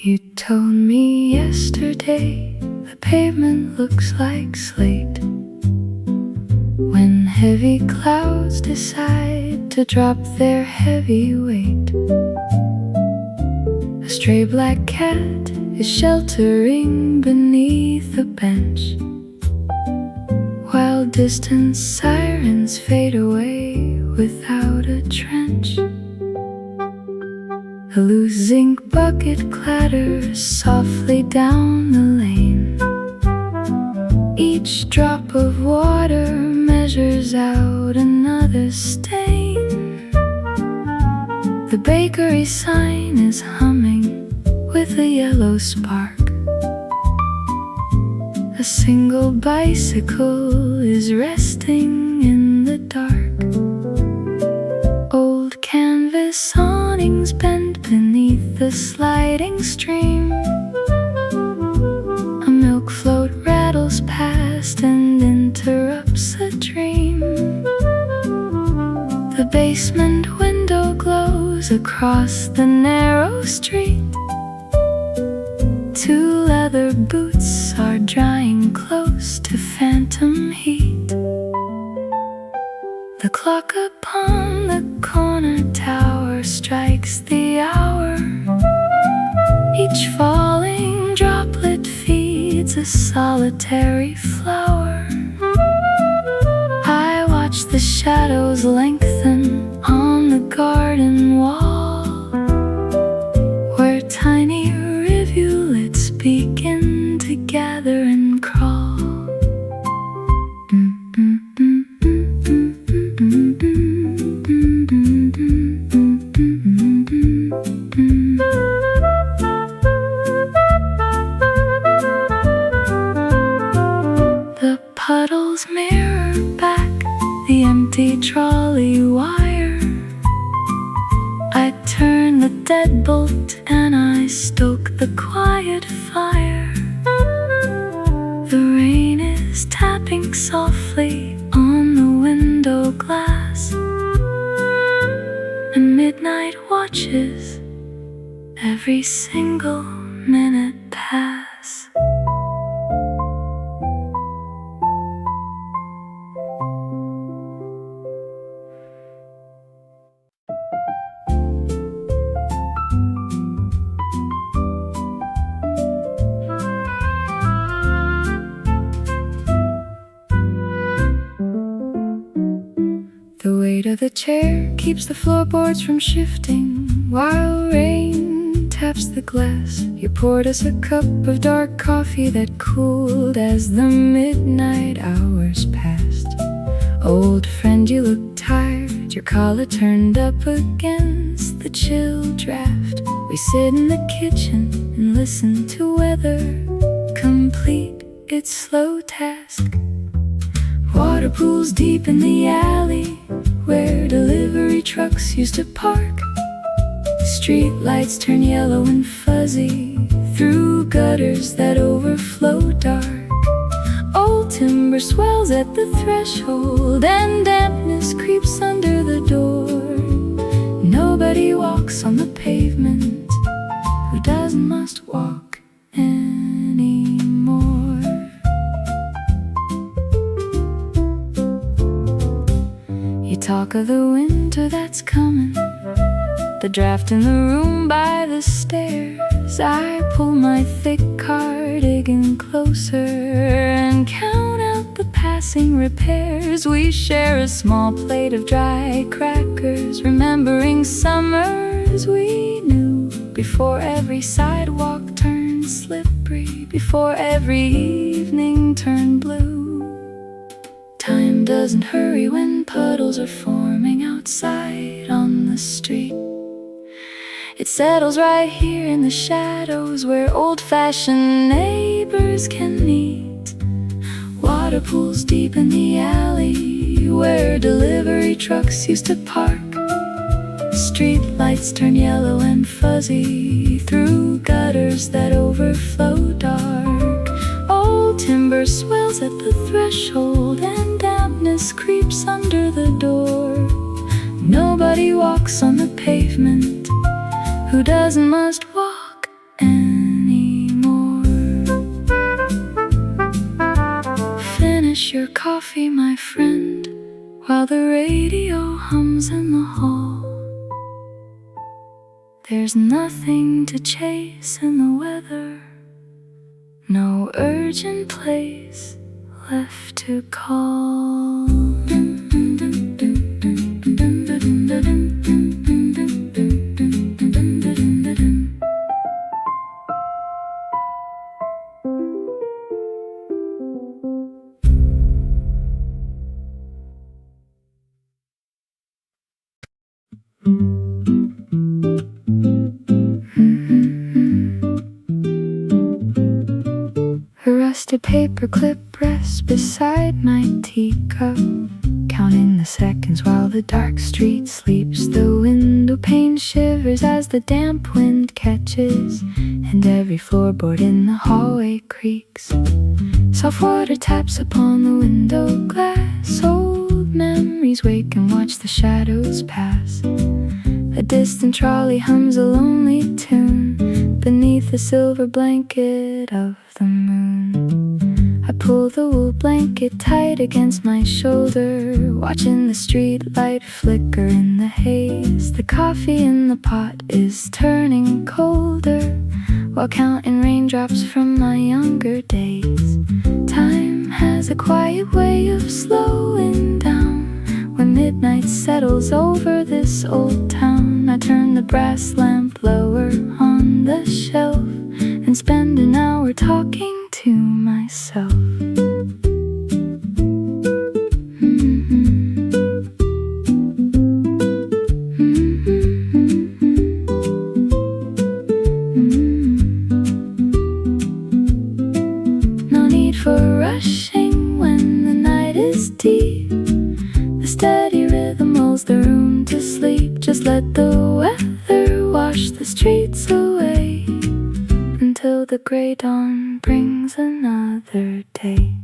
You told me yesterday the pavement looks like slate when heavy clouds decide to drop their heavy weight. A stray black cat is sheltering beneath a bench, while distant sirens fade away without a trench. A loose zinc bucket clatters softly down the lane. Each drop of water measures out another stain. The bakery sign is humming with a yellow spark. A single bicycle is resting in the dark. Old canvas awnings bend beneath the sliding stream. A milk float rattles past and interrupts a dream. The basement window glows across the narrow street. Two leather boots are drying close to phantom heat. The clock upon the corner tower strikes the hour. Each falling droplet feeds a solitary flower. I watch the shadows lengthen on the garden wall, where tiny rivulets begin to gather and crawl. The puddles mirror back the empty trolley wire. I turn the deadbolt and I stoke the quiet fire. The rain is tapping softly on the window glass, and midnight watches every single minute pass. The weight of the chair keeps the floorboards from shifting while rain taps the glass. You poured us a cup of dark coffee that cooled as the midnight hours passed. Old friend, you look tired, your collar turned up against the chill draft. We sit in the kitchen and listen to weather complete its slow task. Water pools deep in the alley where delivery trucks used to park. Street lights turn yellow and fuzzy through gutters that overflow dark. Old timber swells at the threshold and dampness creeps under the door. Nobody walks on the pavement who doesn't must walk anymore. You talk of the winter that's coming, the draft in the room by the stairs. I pull my thick cardigan closer and count out the passing repairs. We share a small plate of dry crackers, remembering summers we knew, before every sidewalk turned slippery, before every evening turned blue. Time doesn't hurry when puddles are forming outside on the street. It settles right here in the shadows where old-fashioned neighbors can meet. Water pools deep in the alley where delivery trucks used to park. Street lights turn yellow and fuzzy through gutters that overflow dark. Old timber swells at the Nobody walks on the pavement who doesn't must walk anymore. Finish your coffee, my friend, while the radio hums in the hall. There's nothing to chase in the weather, no urgent place left to call. A rusted paperclip rests beside my teacup, counting the seconds while the dark street sleeps. The window pane shivers as the damp wind catches, and every floorboard in the hallway creaks. Soft water taps upon the window glass. Old memories wake and watch the shadows pass. A distant trolley hums a lonely tune beneath the silver blanket of the moon. I pull the wool blanket tight against my shoulder, watching the street light flicker in the haze. The coffee in the pot is turning colder, while counting raindrops from my younger days. Time has a quiet way of slowing down when midnight settles over this old town. I turn the brass lamp lower on the shelf and spend an hour talking to myself. No need for rushing when the night is deep. The steady rhythm lulls the room to sleep. Just let the weather wash the streets away until the gray dawn brings another day.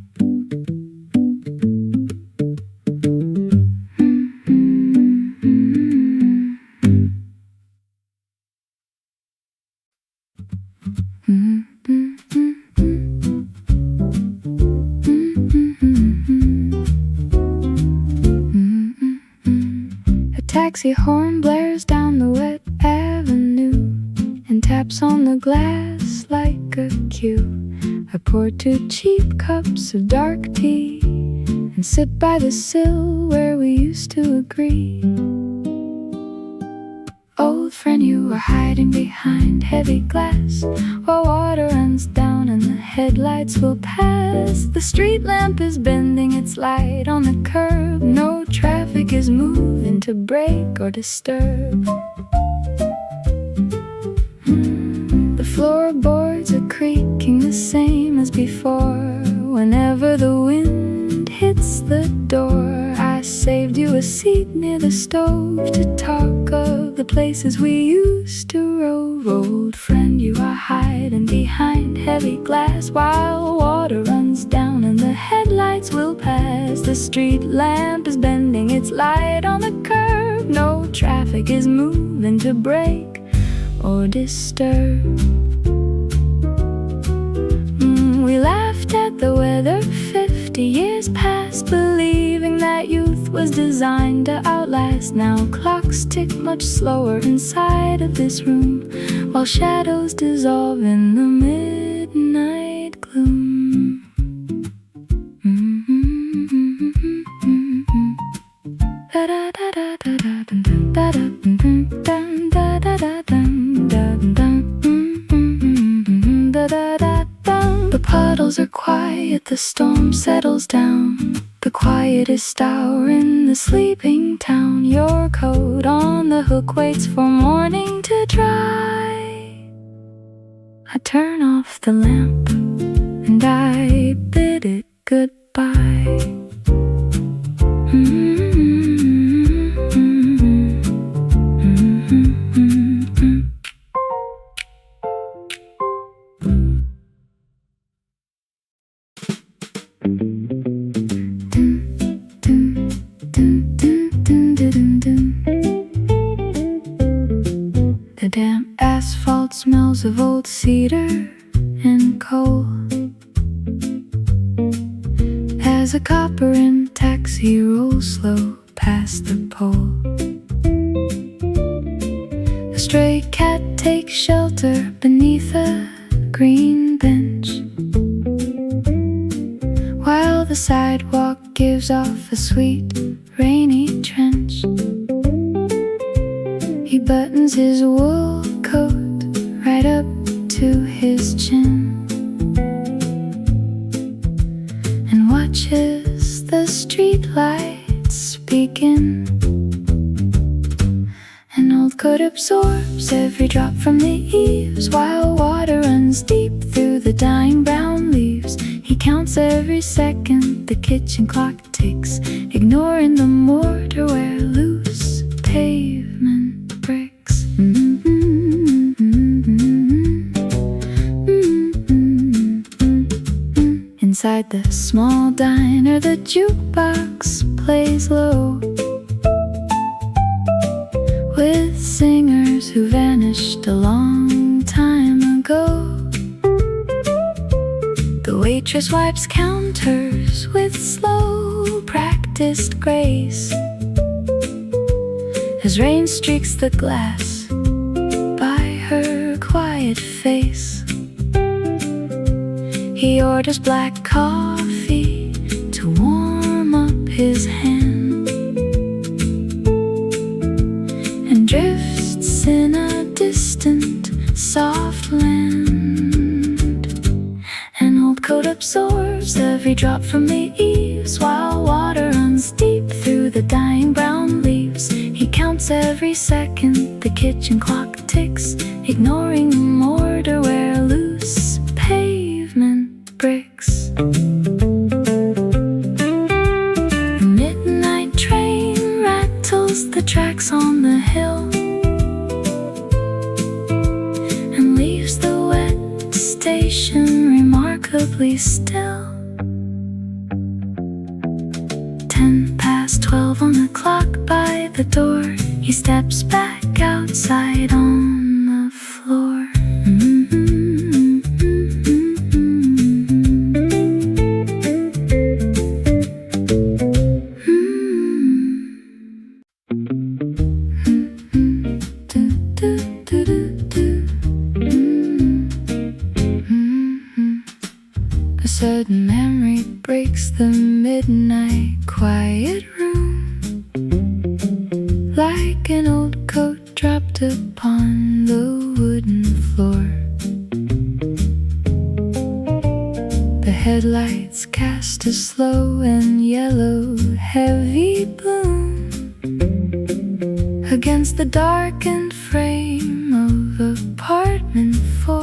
A taxi horn blares down the wet avenue and taps on the glass like a cue. I pour 2 cheap cups of dark tea and sit by the sill where we used to agree. Old friend, you are hiding behind heavy glass while water runs down and the headlights will pass. The street lamp is bending its light on the curb. No traffic is moving to break or disturb. The floorboards are creaking the same as before. Whenever the wind hits the door, I saved you a seat near the stove to talk of the places we used to rove. Old friend, you are hiding behind heavy glass while water runs down and the headlights will pass. The street lamp is bending its light on the curb. No traffic is moving to break or disturb. We laughed at the weather 50 years past, believing that youth was designed to outlast. Now clocks tick much slower inside of this room, while shadows dissolve in the midnight gloom. The puddles are quiet, the storm settles down. The quietest hour in the sleeping town. Your coat on the hook waits for morning to dry. I turn off the lamp and I bid it goodbye. smells of old cedar and coal. As a copper-rimmed taxi rolls slow past the pole, a stray cat takes shelter beneath a green bench, while the sidewalk gives off a sweet, rainy trench. He buttons his wool coat right up to his chin and watches the street lights begin. An old coat absorbs every drop from the eaves, while water runs deep through the dying brown leaves. He counts every second the kitchen clock ticks, ignoring the mortar where loose pavement bricks. Inside the small diner, the jukebox plays low, with singers who vanished a long time ago. The waitress wipes counters with slow, practiced grace as rain streaks the glass by her quiet face. He orders black coffee to warm up his hand and drifts in a distant, soft land. An old coat absorbs every drop from the eaves, while water runs deep through the dying brown leaves. He counts every second the kitchen clock ticks, ignoring the mortar where loose pavement bricks. The midnight train rattles the tracks on the hill and leaves the wet station remarkably still. 12 on the clock by the door, he steps back outside on the floor. A sudden memory breaks the midnight quiet room, like an old coat dropped upon the wooden floor. The headlights cast a slow and yellow heavy bloom against the darkened frame of apartment 4.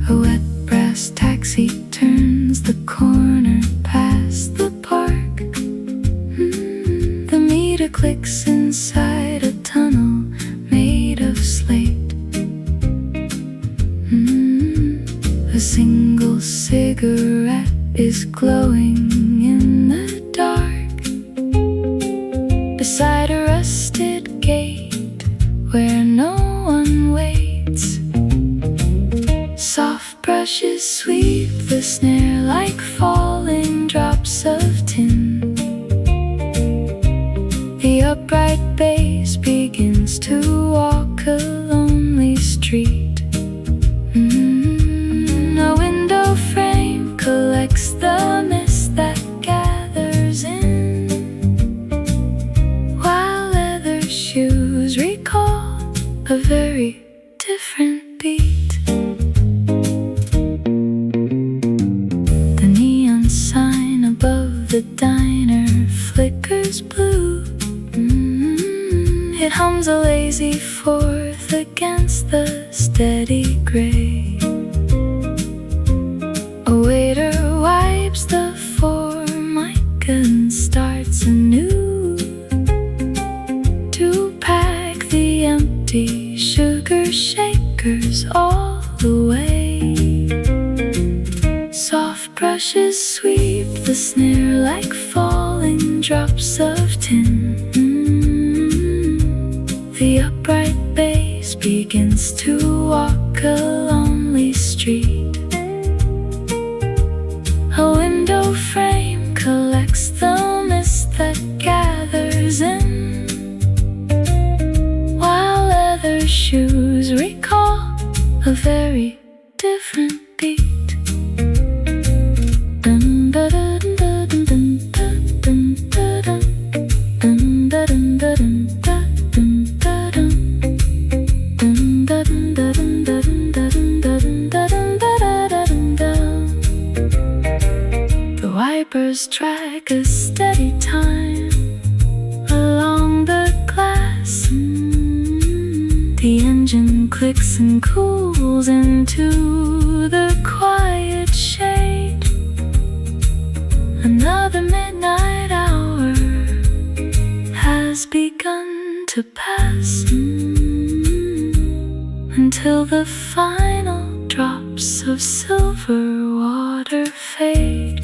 A wet brass taxi turns the corner past the park. The meter clicks inside a tunnel made of slate. A single cigarette is glowing in the dark beside a rusted gate where no one waits. Soft brushes sweep the snare like falling drops of tin. The upright bass begins to walk a lonely street. A window frame collects the mist that gathers in, while leather shoes recall a very different beat. The neon sign above the diner flickers blue. It hums a lazy fourth against the steady gray. A waiter wipes the formica and starts anew to pack the empty sugar shakers all the way. Soft brushes sweep the snare like falling drops of tin. The upright bass begins to walk a lonely street. A window frame collects the mist that gathers in, while leather shoes recall a very different beat. The wipers track a steady time along the glass. The engine clicks and cools into the quiet shade. Another midnight hour has begun to pass, until the final drops of silver water fade.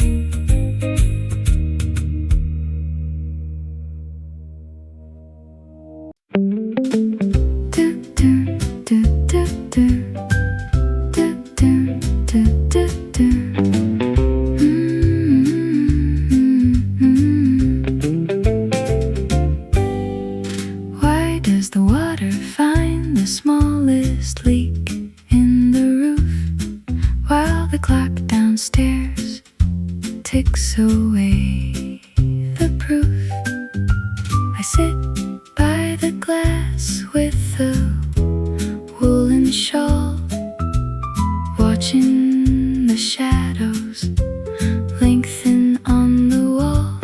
Why does the water find the smallest leak in the roof, while the clock downstairs ticks away the proof? I sit by the glass with a woolen shawl, watching the shadows lengthen on the wall.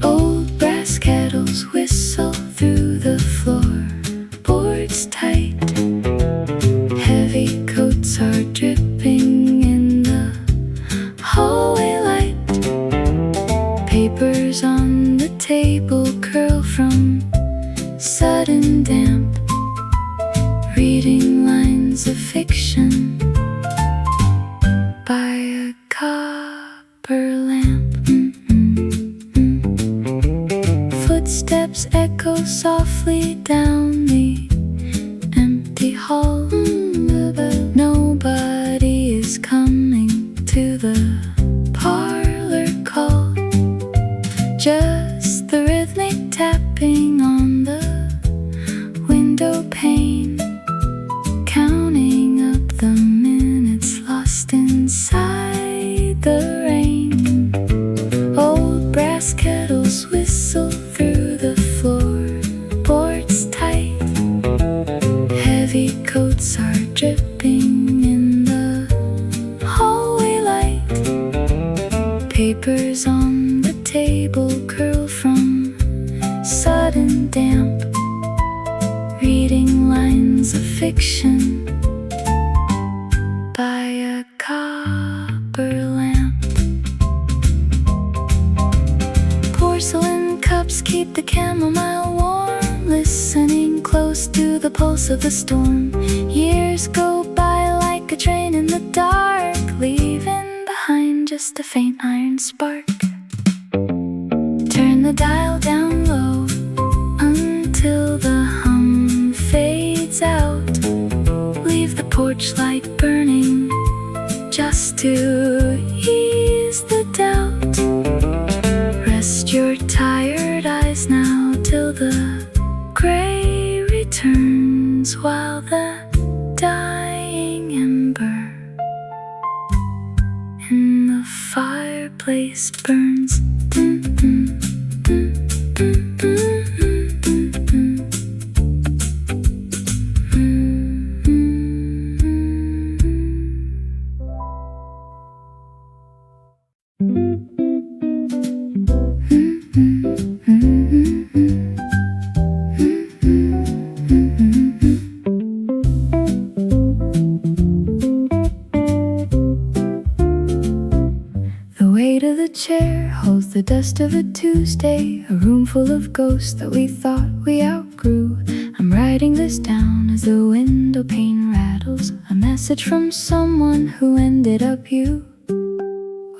Old brass kettles whistle through the floor, boards tight. Heavy coats are dripping in the hallway light. Papers on the table curl from sudden damp, reading lines of fiction by a copper lamp. Footsteps echo softly down the empty hall. Nobody is coming to the parlor call, just the rhythmic tapping on the window pane, counting up the minutes lost inside the rain. Old brass kettles whistle through the floor, boards tight. Heavy coats are dripping in the hallway light. Papers on the table curl from sudden damp, reading lines of fiction by a copper lamp. Porcelain cups keep the chamomile warm, listening close to the pulse of the storm. Years go by like a train in the dark, leaving behind just a faint iron spark. Turn the dial down low until the hum fades out. Leave the porch light burning just to ease the doubt. Rest your tired eyes now till the gray returns, while the dying ember in the fireplace burns. Chair holds the dust of a Tuesday, a room full of ghosts that we thought we outgrew. I'm writing this down as the window pane rattles, a message from someone who ended up you.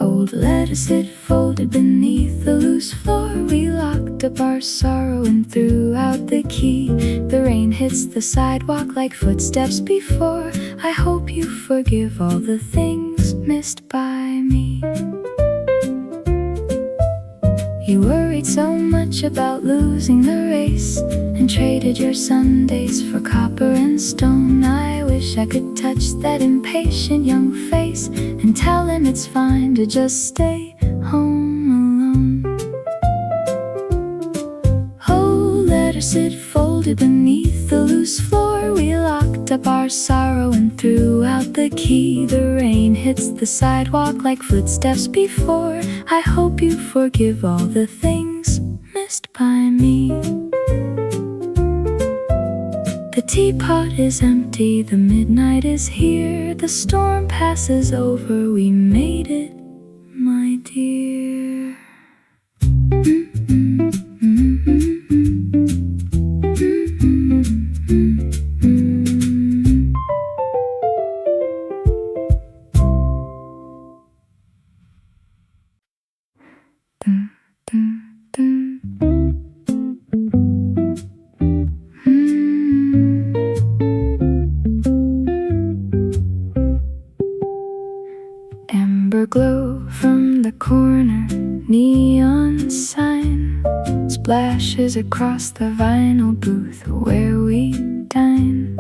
Oh, Old letters sit folded beneath the loose floor. We locked up our sorrow and threw out the key. The rain hits the sidewalk like footsteps before. I hope you forgive all the things missed by me. You worried so much about losing the race and traded your Sundays for copper and stone. I wish I could touch that impatient young face and tell him it's fine to just stay home alone. Oh, letters sit folded beneath the loose floor. We locked up our sorrow and threw out the key. The rain hits the sidewalk like footsteps before. I hope you forgive all the things missed by me. The teapot is empty, the midnight is here. The storm passes over, we made it, my dear. Amber glow from the corner neon sign splashes across the vinyl booth where we dine.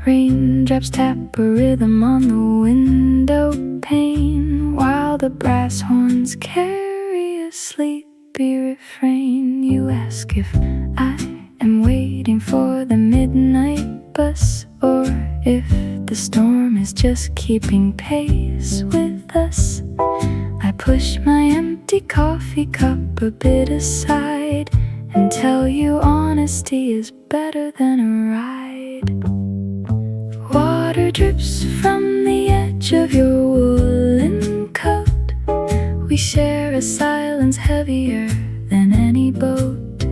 Raindrops tap a rhythm on the window pane while the brass horns carry a sleepy refrain. You ask if I am waiting for the midnight bus or if the storm is just keeping pace with us. I push my empty coffee cup a bit aside and tell you honesty is better than a ride. Water drips from the edge of your woolen coat. We share a silence heavier than any boat.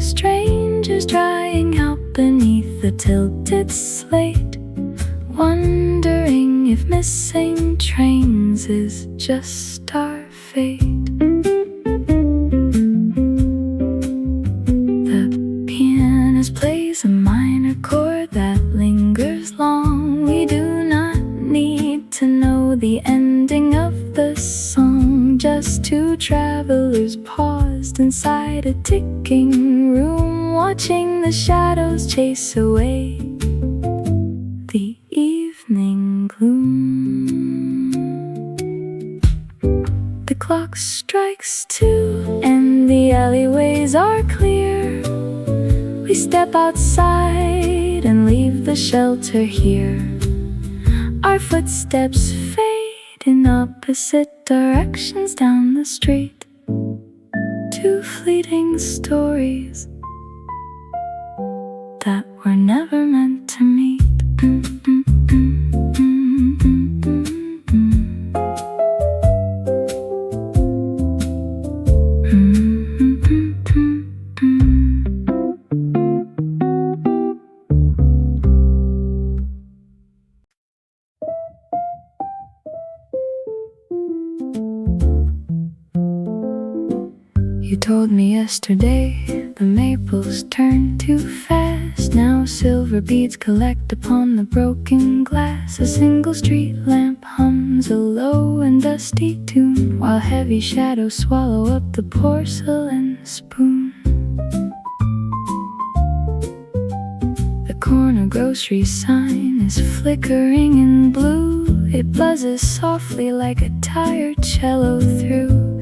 Strangers drying out beneath the tilted slate, wondering if missing trains is just our fate. The pianist plays a minor chord that lingers long. We do not need to know the ending of the song. Just two travelers paused inside a ticking room, watching the shadows chase away the evening gloom. The clock strikes 2 and the alleyways are clear. We step outside and leave the shelter here. Our footsteps fade in opposite directions down the street. Two fleeting stories that were never meant to meet. You told me yesterday the maples turn too fast. Now silver beads collect upon the broken glass. A single street lamp hums a low and dusty tune, while heavy shadows swallow up the porcelain spoon. The corner grocery sign is flickering in blue. It buzzes softly like a tired cello through.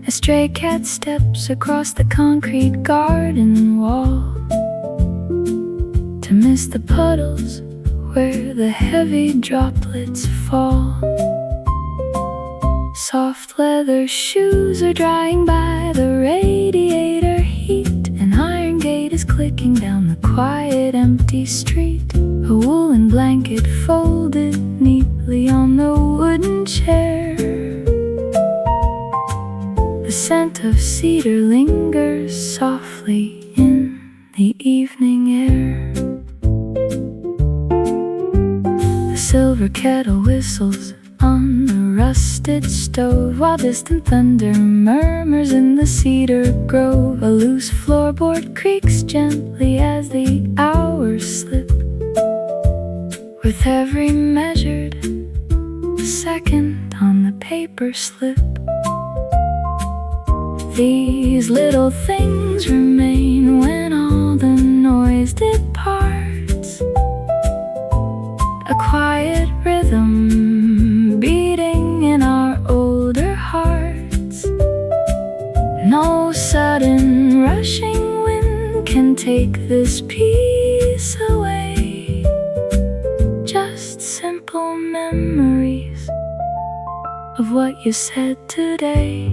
A stray cat steps across the concrete garden wall to miss the puddles where the heavy droplets fall. Soft leather shoes are drying by the radiator heat. An iron gate is clicking down the quiet, empty street. A woolen blanket folded neatly on the wooden chair. The scent of cedar lingers softly in the evening air. The silver kettle whistles on the rusted stove, while distant thunder murmurs in the cedar grove. A loose floorboard creaks gently as the hours slip, with every measured second on the paper slip. These little things remain when all the noise departs. A quiet rhythm beating in our older hearts. No sudden rushing wind can take this peace away. Just simple memories of what you said today.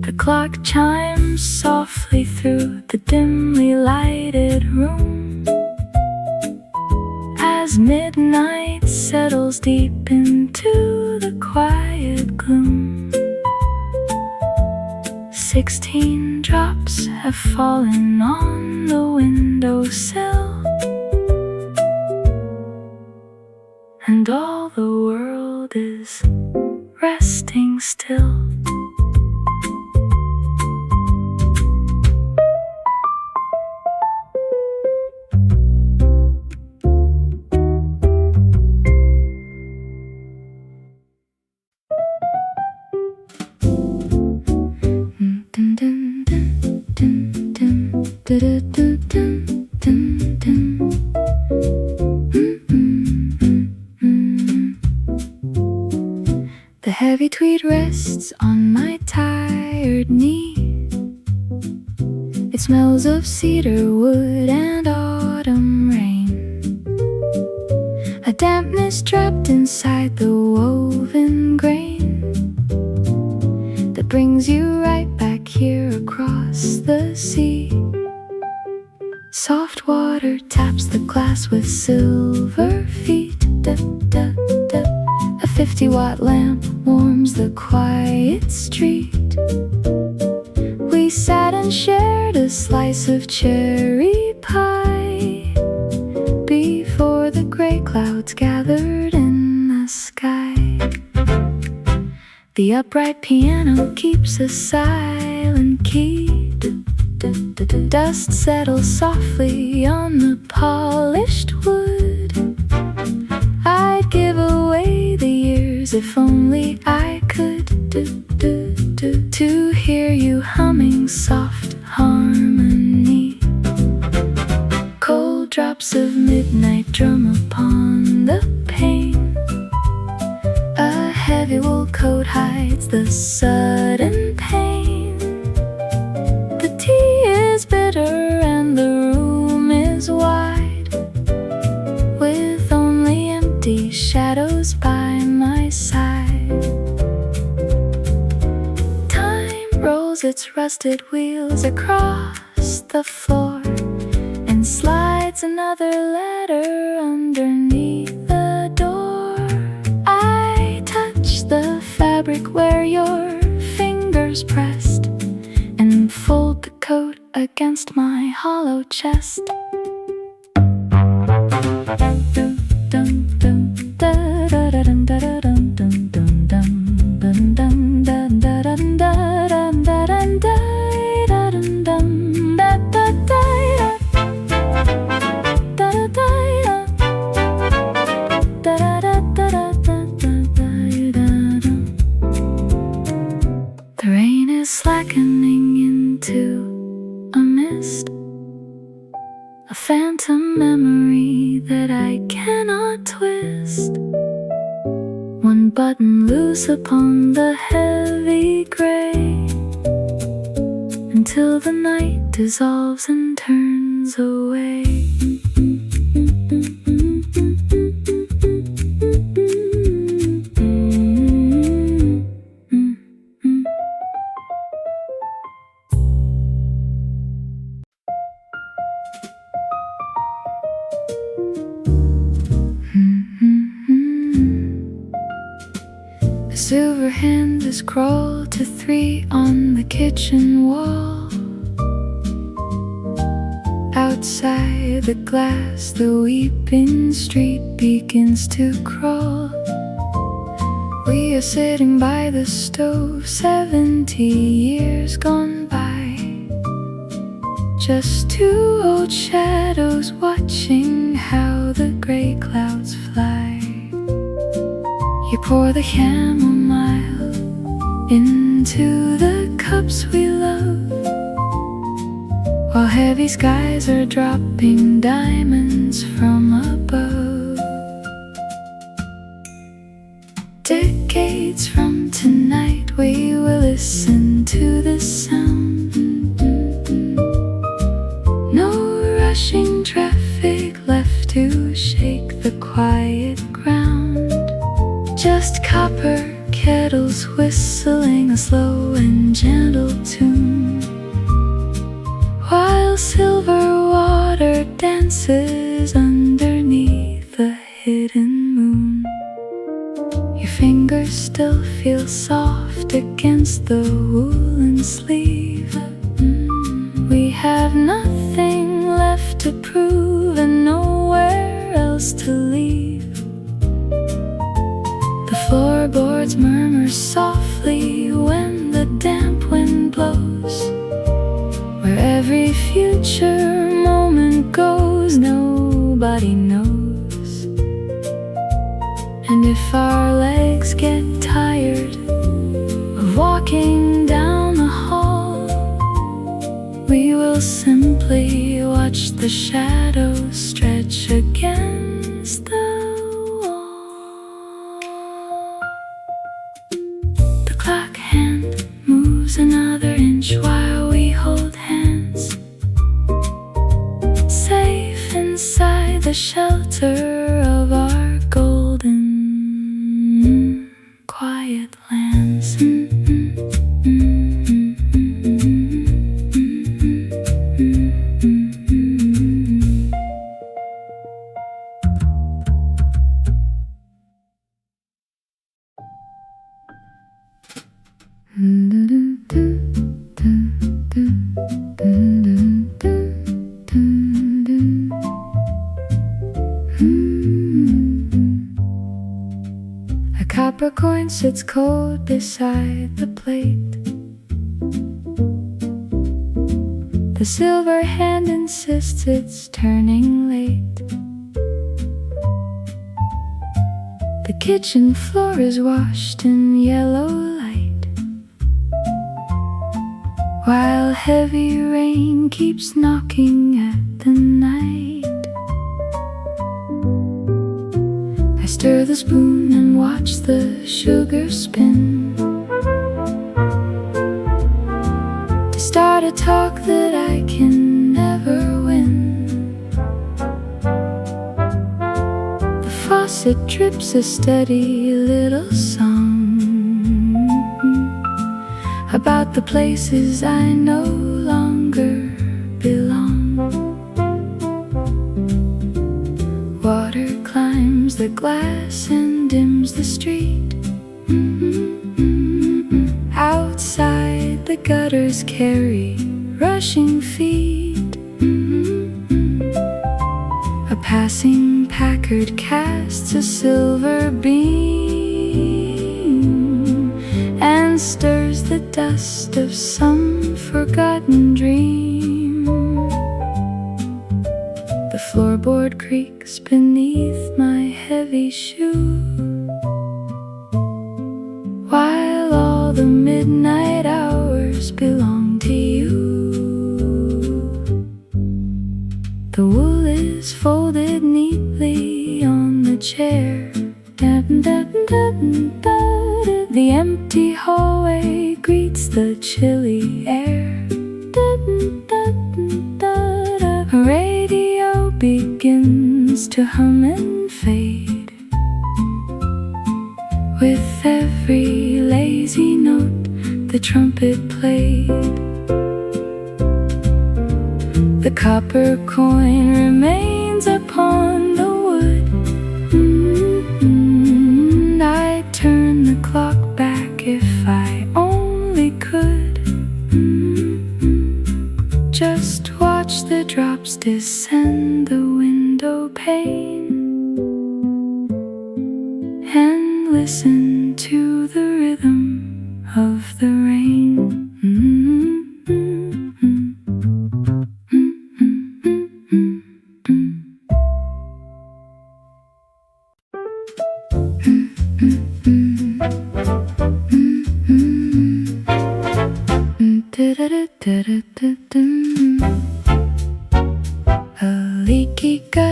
The clock chimes softly through the dimly lighted room as midnight settles deep into the quiet gloom. 16 drops have fallen on the windowsill, and all the world is resting still. The heavy tweed rests on my tired knee. It smells of cedar wood and autumn rain, a dampness trapped inside the woven grain that brings you right back here across the sea. Soft water taps the glass with silver feet. Da, da, da. A 50-watt lamp warms the quiet street. We sat and shared a slice of cherry pie before the gray clouds gathered in the sky. The upright piano keeps a silent key. Dust settles softly on the polished wood. I'd give away the years if only I could to hear you humming soft harmony. Cold drops of midnight drum upon the pane. A heavy wool coat hides the sudden pain. The tea is bitter and the room is wide, with only empty shadows by my side. Time rolls its rusted wheels across the floor and slides another letter underneath the door. I touch the fabric where your fingers pressed and fold the coat against my hollow chest. The rain is slackening into a mist, a phantom memory that I cannot twist. One button loose upon the heavy gray, until the night dissolves and turns away. The silver hand has crawled to 3 on the kitchen wall. Outside the glass, the weeping street begins to crawl. We are sitting by the stove, 70 years gone by. Just two old shadows watching how the gray clouds fly. You pour the chamomile into the cups we love, while heavy skies are dropping diamonds from above. Decades from tonight we will listen to the sound. No rushing traffic left to shake the quiet ground. Just copper kettles whistling a slow and gentle tune, while silver water dances underneath the hidden moon. Your fingers still feel soft against the woolen sleeve. We have nothing left to prove and nowhere else to leave. The floorboards murmur softly when the damp wind blows. Where every future moment goes, nobody knows. And if our legs get tired of walking down the hall, we will simply watch the shadows stretch against the wall. The clock hand moves another inch while we hold hands, safe inside the shelter of our golden quiet lands. A copper coin sits cold beside the plate. The silver hand insists it's turning late. The kitchen floor is washed in yellow light, while heavy rain keeps knocking at the night. I stir the spoon and watch the sugar spin, to start a talk that I can never win. The faucet drips a steady little song about the places I no longer belong. Water climbs the glass and dims the street. Outside the gutters carry rushing feet. A passing Packard casts a silver beam and stirs the dust of some forgotten dream. The floorboard creaks beneath my heavy shoe, while all the midnight hours belong to you. The wool is folded neatly on the chair. The empty hallway greets the chilly air. A radio begins to hum and fade. With every lazy note the trumpet played, the copper coin remains upon the wood. I'd turn the clock back if I only could. Just watch the drops descend the window pane and listen to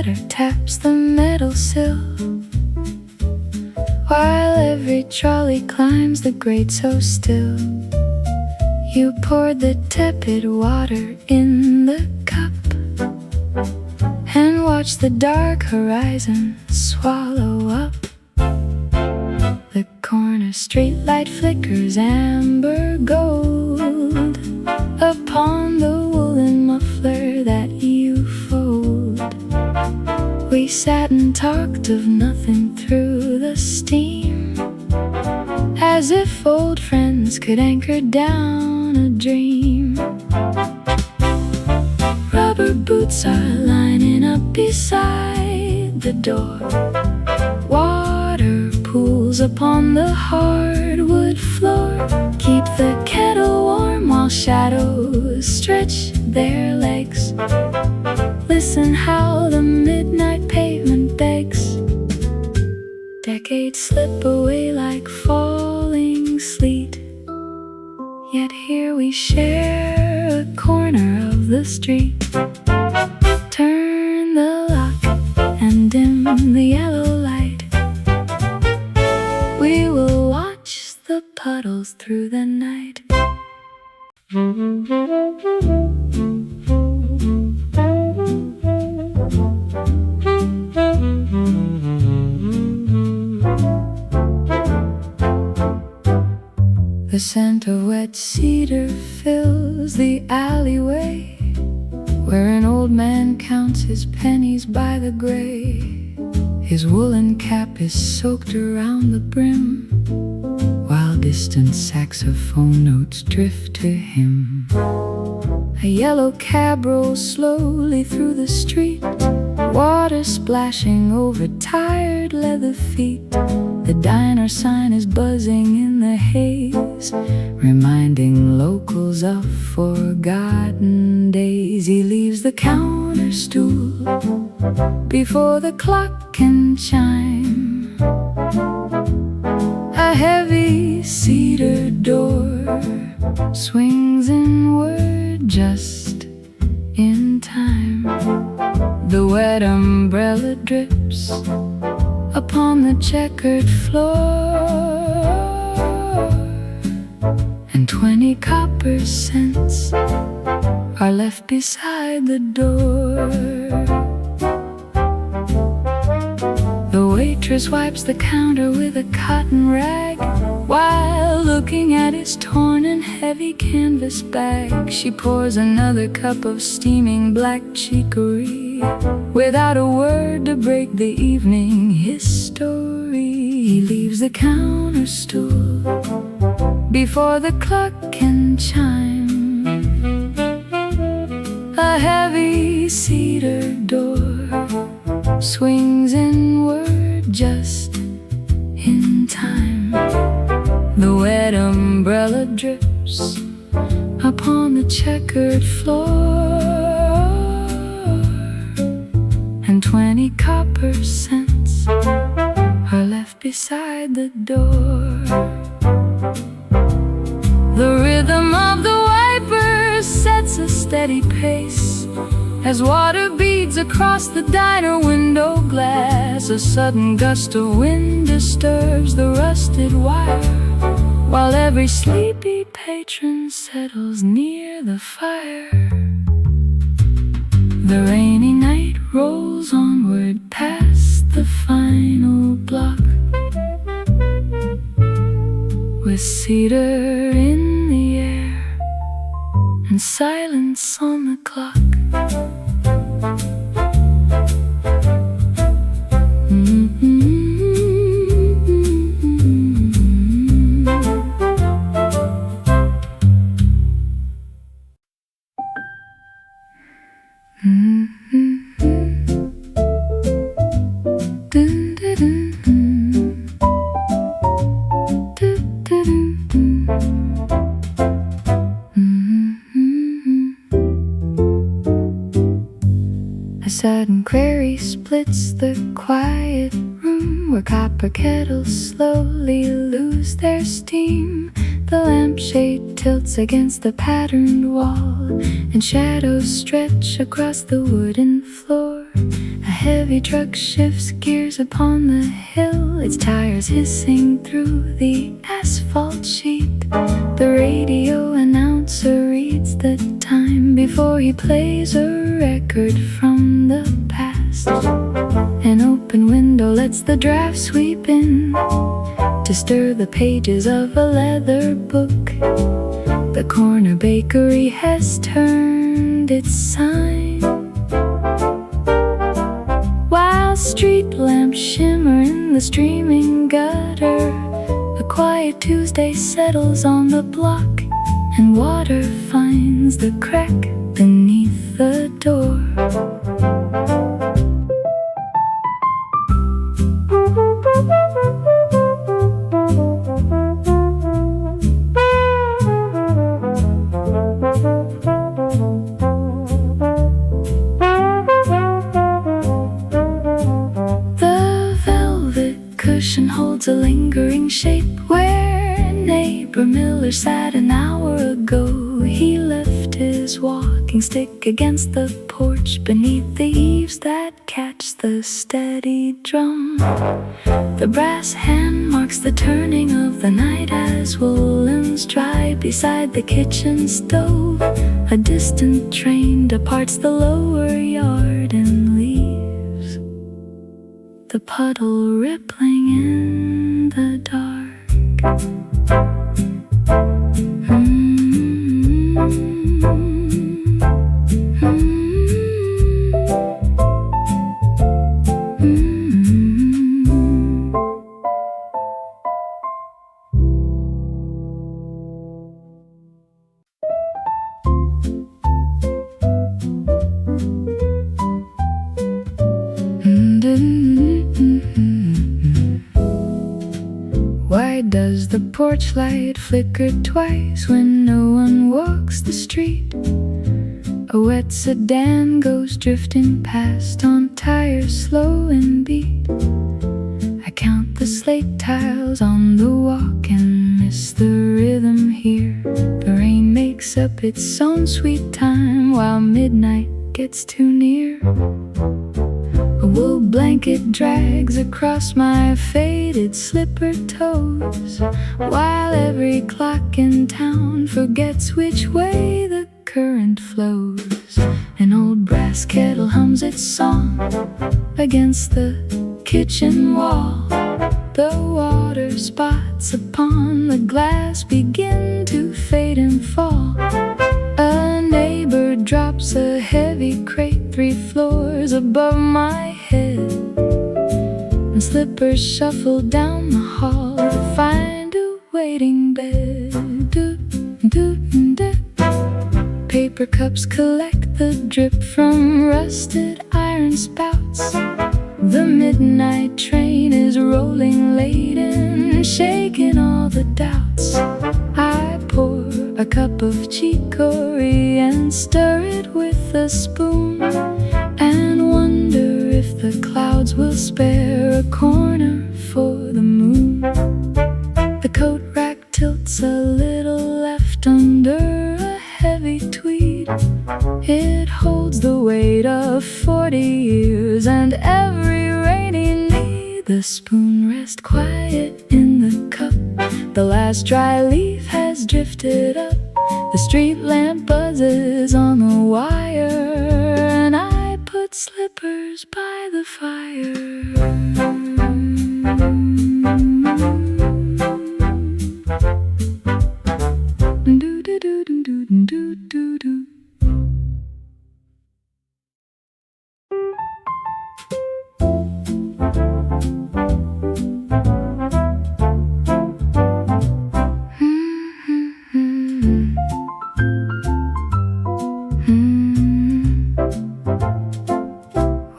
sweater taps the metal sill, while every trolley climbs the grate so still. You poured the tepid water in the cup and watched the dark horizon swallow up. The corner street light flickers amber gold upon the woolen muffler that you fold. We sat and talked of nothing through the steam, as if old friends could anchor down a dream. Rubber boots are lining up beside the door. Water pools upon the hardwood floor. Keep the kettle warm while shadows stretch their legs. Listen how the midnight pavement begs. Decades slip away like falling sleet, yet here we share a corner of the street. Turn the lock and dim the yellow light. We will watch the puddles through the night. The scent of wet cedar fills the alleyway, where an old man counts his pennies by the gray. His woolen cap is soaked around the brim, while distant saxophone notes drift to him. A yellow cab rolls slowly through the street, water splashing over tired leather feet. The diner sign is buzzing in the haze, reminding locals of forgotten days. He leaves the counter stool before the clock can chime. A heavy cedar door swings inward just in time. The wet umbrella drips upon the checkered floor, and 20 copper cents are left beside the door. The waitress wipes the counter with a cotton rag, while looking at his torn and heavy canvas bag. She pours another cup of steaming black chicory, without a word to break the evening history. He leaves the counter stool before the clock can chime. A heavy cedar door swings inward just in time. The wet umbrella drips upon the checkered floor, and 20 copper cents are left beside the door. The rhythm of the wipers sets a steady pace as water beads across the diner window glass. A sudden gust of wind disturbs the rusted wire, while every sleepy patron settles near the fire. The rainy night rolls onward past the final block, with cedar in the air and silence on the clock. A sudden query splits the quiet room, where copper kettles slowly lose their steam. The lampshade tilts against the patterned wall, and shadows stretch across the wooden floor. A heavy truck shifts gears upon the hill, its tires hissing through the asphalt sheet. The radio announcer reads the time before he plays a record from the past. An open window lets the draft sweep in to stir the pages of a leather book. The corner bakery has turned its sign, while street lamps shimmer in the streaming gutter. A quiet Tuesday settles on the block, and water finds the crack beneath the door. Holds a lingering shape where neighbor Miller sat an hour ago. He left his walking stick against the porch beneath the eaves that catch the steady drum. The brass hand marks the turning of the night as woolens dry beside the kitchen stove. A distant train departs the lower yard and leaves the puddle rippling in the dark. Why does the porch light flicker twice when no one walks the street? A wet sedan goes drifting past on tires slow and beat. I count the slate tiles on the walk and miss the rhythm here. The rain makes up its own sweet time while midnight gets too near. A wool blanket drags across my faded slipper toes, while every clock in town forgets which way the current flows. An old brass kettle hums its song against the kitchen wall. The water spots upon the glass begin to fade and fall. A neighbor drops a heavy crate 3 floors above my head, and slippers shuffle down the hall to find a waiting bed. Paper cups collect the drip from rusted iron spouts. The midnight train is rolling late and shaking all the doubts. I pour a cup of chicory and stir it with a spoon, and wonder if the clouds will spare a corner for the moon. The coat rack tilts a little left under a heavy tweed. It holds the weight of 40 years and every rainy need. The spoon rests quiet in the cup. The last dry leaf has drifted up. The street lamp buzzes on the wire, and I put slippers by the fire.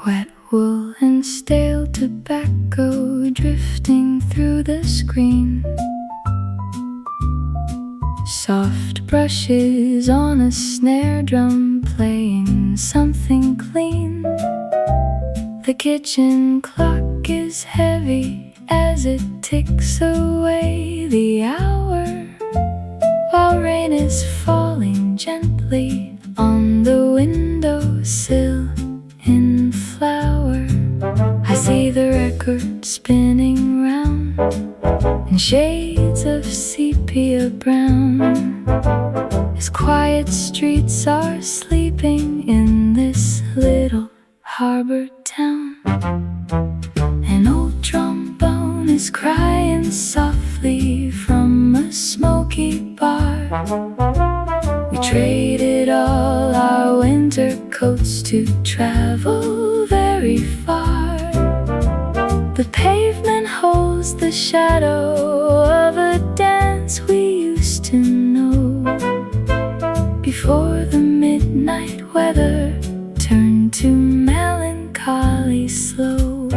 Wet wool and stale tobacco drifting through the screen. Soft brushes on a snare drum playing something clean. The kitchen clock is heavy as it ticks away the hour, while rain is falling gently on the windowsill in flower. record spinning round in shades of sepia brown, as quiet streets are sleeping in this little harbor town. An old trombone is crying softly from a smoky bar. We traded all our winter coats to travel very far. The pavement holds the shadow of a dance we used to know, before the midnight weather turned to melancholy slow.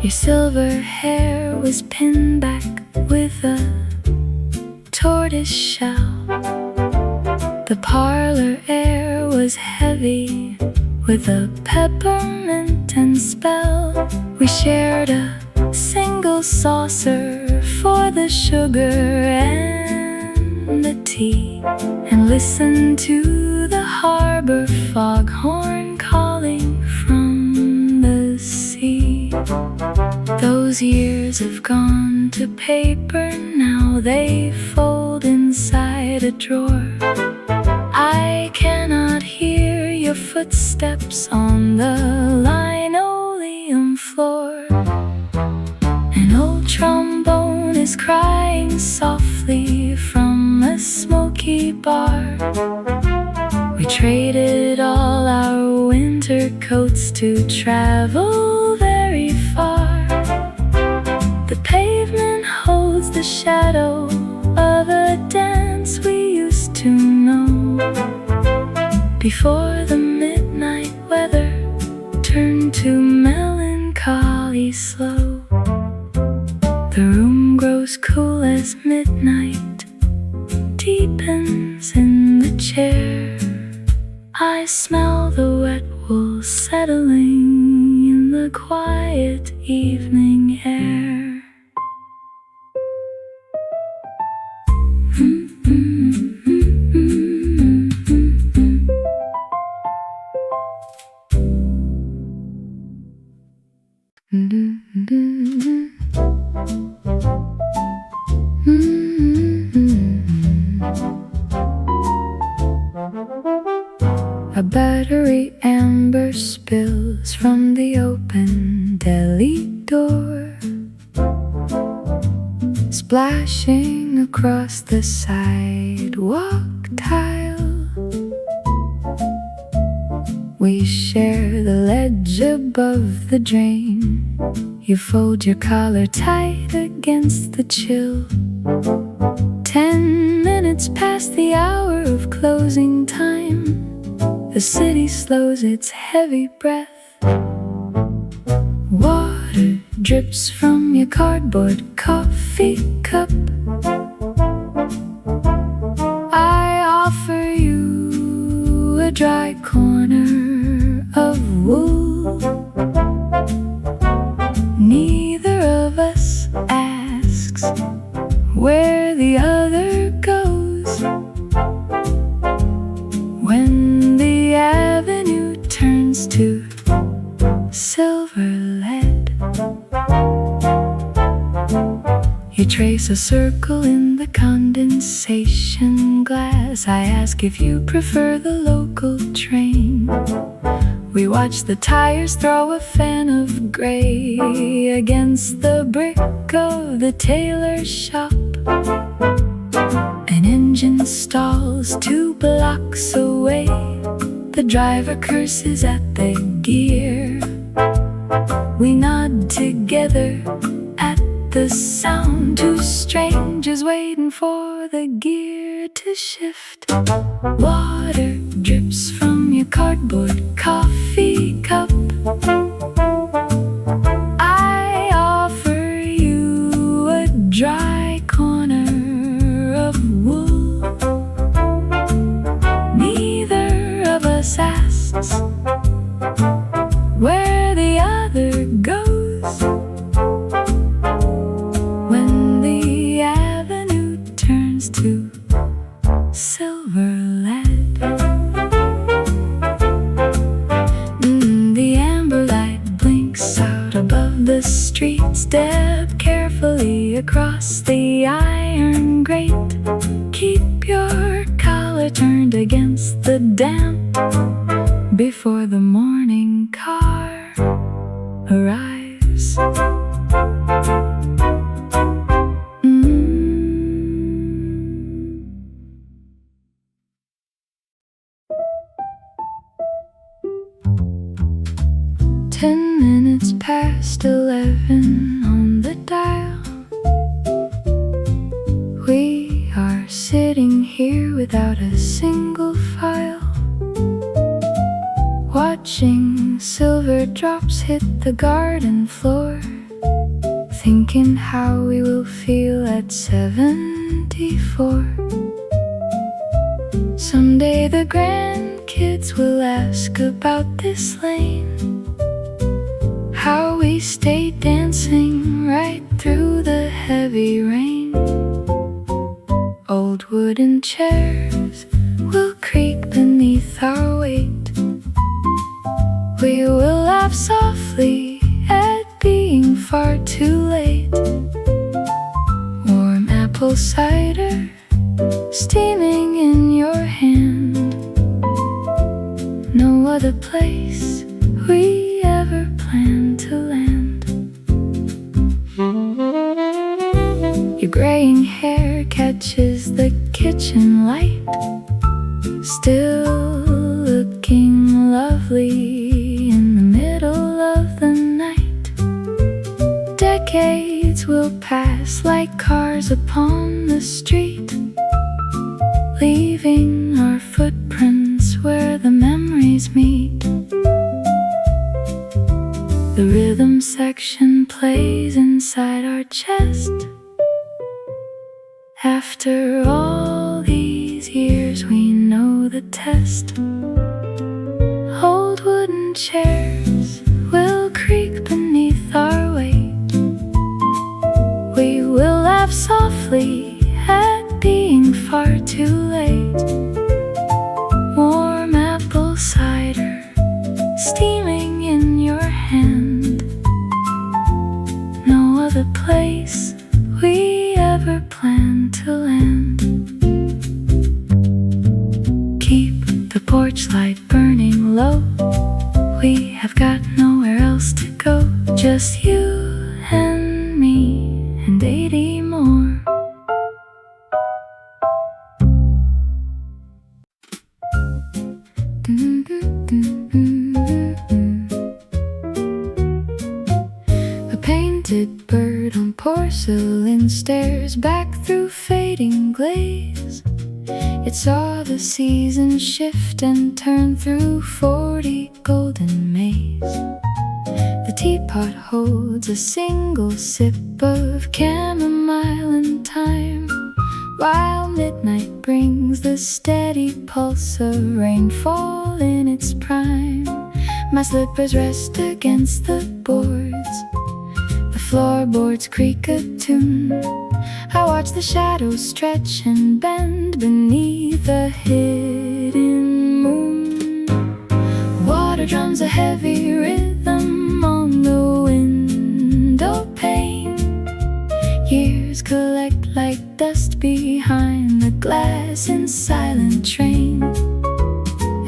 Your silver hair was pinned back with a tortoise shell. The parlor air was heavy with a peppermint and spell. We shared a single saucer for the sugar and the tea, and listened to the harbor foghorn calling from the sea. Those years have gone to paper now, they fold inside a drawer. I cannot hear your footsteps on the linoleum floor. An old trombone is crying softly from a smoky bar. We traded all our winter coats to travel very far. The pavement holds the shadow of a dance we used to know, before the midnight weather turned to melancholy slow. The room grows cool as midnight deepens in the chair. I smell the wet wool settling in the quiet evening air. A battery amber spills from the open deli door, splashing across the sidewalk tile. We share the ledge above the drain. You fold your collar tight against the chill. 10 minutes past the hour of closing time, the city slows its heavy breath. Water drips from your cardboard coffee cup. I offer you a dry corner of wool. Neither of us asks where the other goes. When the avenue turns to silver lead, you trace a circle in the condensation glass. I ask if you prefer the local train. We watch the tires throw a fan of gray against the brick of the tailor shop. An engine stalls 2 blocks away. The driver curses at the gear. We nod together at the sound. 2 strangers waiting for the gear to shift. Water drips from your cardboard coffee cup. I offer you a dry corner of wool. Neither of us asks where the other goes. When the avenue turns to silver lead, the amber light blinks out above street. Step carefully across the iron grate. Keep your collar turned against the damp before the morning car arrives. 10 minutes past 11 on the dial. We are sitting here without a single file, watching silver drops hit the garden floor, thinking how we will feel at 74. Someday the grandkids will ask about this lane, how we stayed dancing right through the heavy rain. Old wooden chairs will creak beneath our weight. We will laugh softly at being far too late. Warm apple cider steaming in your hand. No other place we ever planned to land. Your graying hair catches the kitchen light, still looking lovely in the middle of the night. Decades will pass like cars upon the street, leaving our footprints where the memories meet. The rhythm section plays inside our chest. After all these years, we know the test. Old wooden chairs will creak beneath our weight. We will laugh softly at being far too late. Warm apple cider steaming in your hand. No other place we ever planned to land. Keep the porch light burning low. We have got nowhere else to go. Just you and me and 80 more. A painted bird on porcelain stares back through fading glaze. It saw the seasons shift and turn through 40 golden maze. The teapot holds a single sip of chamomile in time, while midnight brings the steady pulse of rainfall in its prime. My slippers rest against the boards, the floorboards creak a tune. I watch the shadows stretch and bend beneath a hidden moon. Water drums a heavy rhythm on the window pane. Years collect like dust behind the glass in silent train.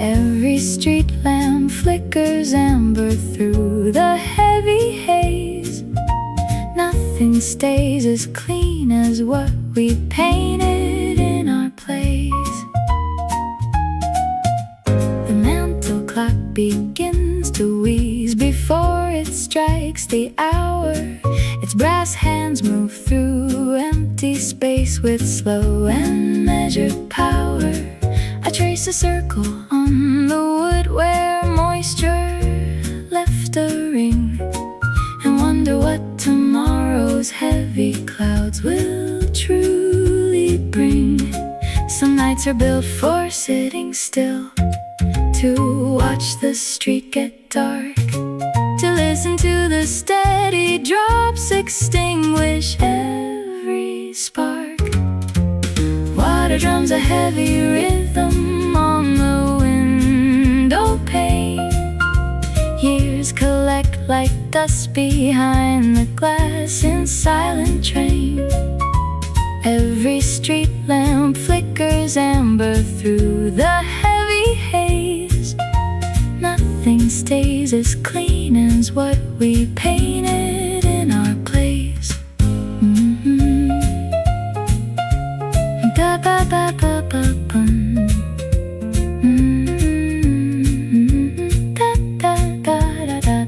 Every street lamp flickers amber through the heavy haze. Nothing stays as clean as what we painted in our plays. The mantel clock begins to wheeze before it strikes the hour. Its brass hands move through empty space with slow and measured power. I trace a circle on the wood where moisture left a ring, and wonder what tomorrow's heavy clouds will truly bring. Some nights are built for sitting still, to watch the street get dark, to listen to the steady drops extinguish every spark. Water drums a heavy rhythm on the window pane. Years collect like dust behind the glass in silent train. Every street lamp flickers amber through the heavy haze. Nothing stays as clean as what we painted in our plays. Da ba ba ba ba bum. Da da da da da.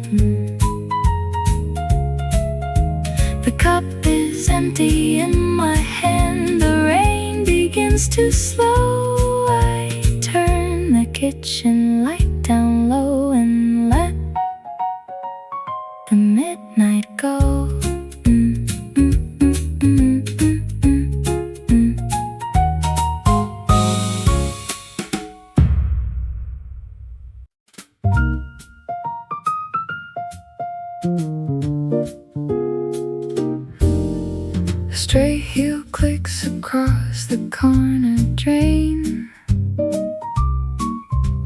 The cup is empty in my hand. The rain begins to slow. I turn the kitchen light down low and let the midnight go. A stray heel clicks across the corner drain,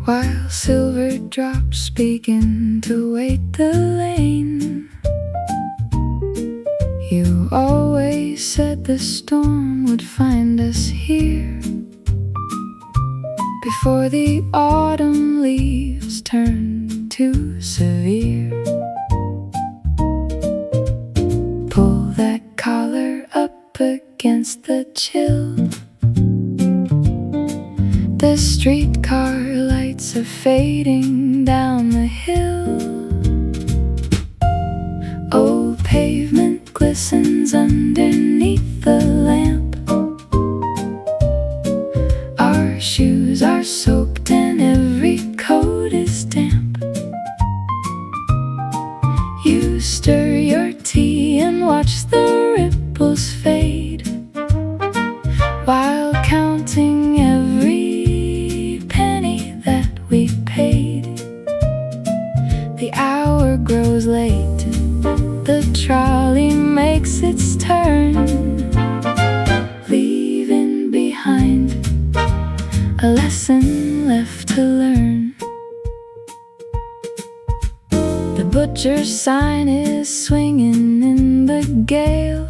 while silver drops begin to wait the lane. You always said the storm would find us here, before the autumn leaves turn too severe. Pull that collar up against the chill. The streetcar lights are fading down the hill. Old pavement glistens underneath the lamp. Our shoes are soaked and every coat is damp. You stir your tea and watch the ripples fade, while counting every penny that we paid. The hour grows late, the trolley makes its turn, leaving behind a lesson left to learn. The butcher's sign is swinging in the gale.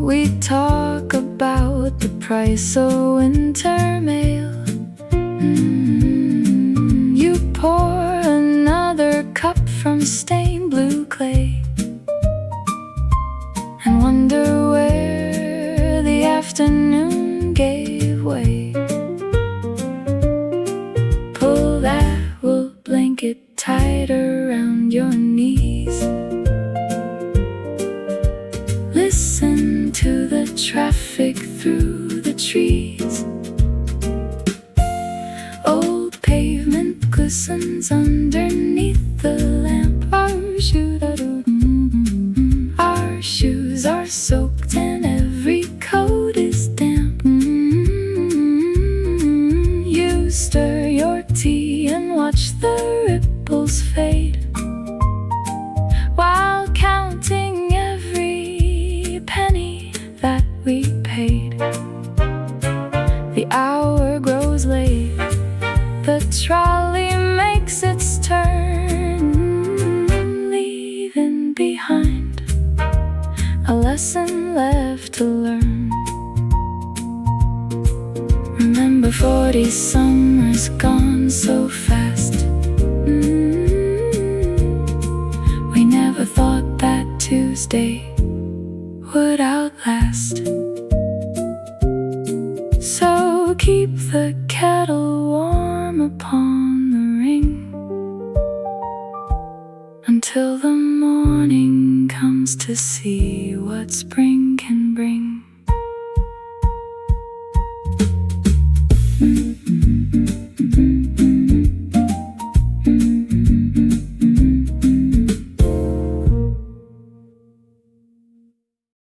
We talk about the price of winter mail. You pour another cup from stained blue clay, and wonder where the afternoon gave way. Pull that wool blanket tight around your knees. Listen to the traffic through the trees. Old pavement glistens underneath the lamp. Our shoes are soaked and every coat is damp. You stir your tea and watch the ripples fade, while counting every penny that we paid. The hour grows late, the trolley makes its turn, leaving behind a lesson left to learn. Remember 40 summers gone so fast. We never thought that Tuesday would outlast. So keep the kettle warm upon the ring, until the morning comes to see what spring can bring.